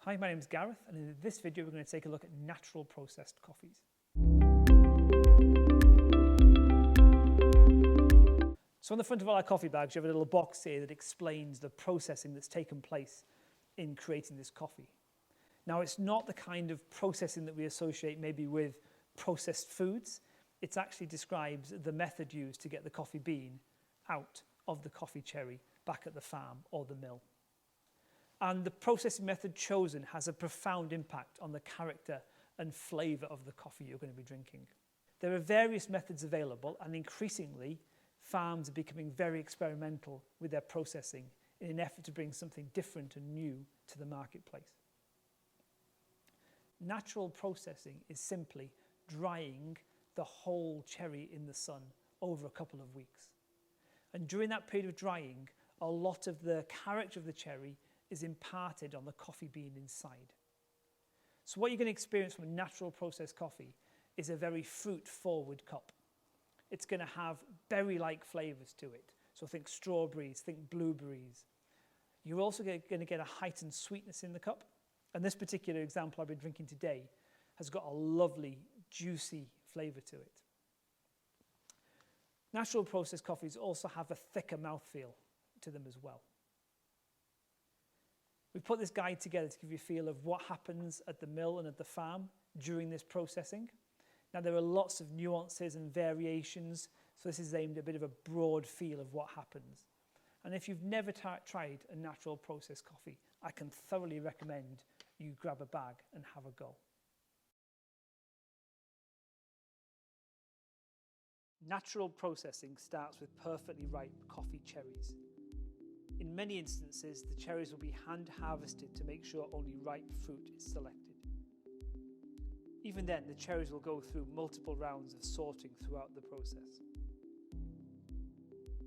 Hi, my name is Gareth, and in this video we're going to take a look at natural processed coffees. So on the front of all our coffee bags you have a little box here that explains the processing that's taken place in creating this coffee. Now it's not the kind of processing that we associate maybe with processed foods. It actually describes the method used to get the coffee bean out of the coffee cherry back at the farm or the mill. And the processing method chosen has a profound impact on the character and flavour of the coffee you're going to be drinking. There are various methods available, and increasingly farms are becoming very experimental with their processing in an effort to bring something different and new to the marketplace. Natural processing is simply drying the whole cherry in the sun over a couple of weeks. And during that period of drying, a lot of the character of the cherry is imparted on the coffee bean inside. So what you're going to experience from a natural processed coffee is a very fruit-forward cup. It's going to have berry-like flavours to it. So think strawberries, think blueberries. You're also going to get a heightened sweetness in the cup. And this particular example I've been drinking today has got a lovely, juicy flavour to it. Natural processed coffees also have a thicker mouthfeel to them as well. We've put this guide together to give you a feel of what happens at the mill and at the farm during this processing. Now there are lots of nuances and variations, so this is aimed at a bit of a broad feel of what happens. And if you've never tried a natural processed coffee, I can thoroughly recommend you grab a bag and have a go. Natural processing starts with perfectly ripe coffee cherries. In many instances, the cherries will be hand harvested to make sure only ripe fruit is selected. Even then, the cherries will go through multiple rounds of sorting throughout the process.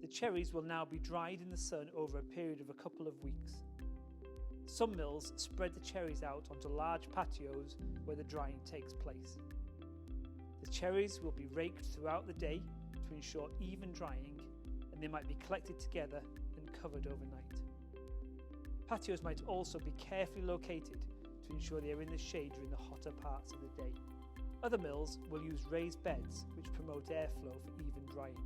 The cherries will now be dried in the sun over a period of a couple of weeks. Some mills spread the cherries out onto large patios where the drying takes place. The cherries will be raked throughout the day to ensure even drying, and they might be collected together covered overnight. Patios might also be carefully located to ensure they are in the shade during the hotter parts of the day. Other mills will use raised beds which promote airflow for even drying.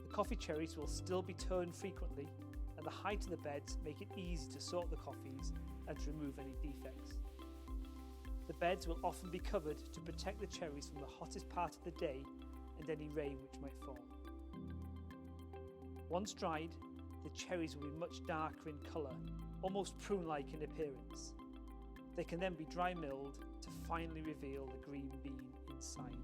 The coffee cherries will still be turned frequently, and the height of the beds make it easy to sort the coffees and to remove any defects. The beds will often be covered to protect the cherries from the hottest part of the day and any rain which might fall. Once dried, the cherries will be much darker in colour, almost prune-like in appearance. They can then be dry milled to finally reveal the green bean inside.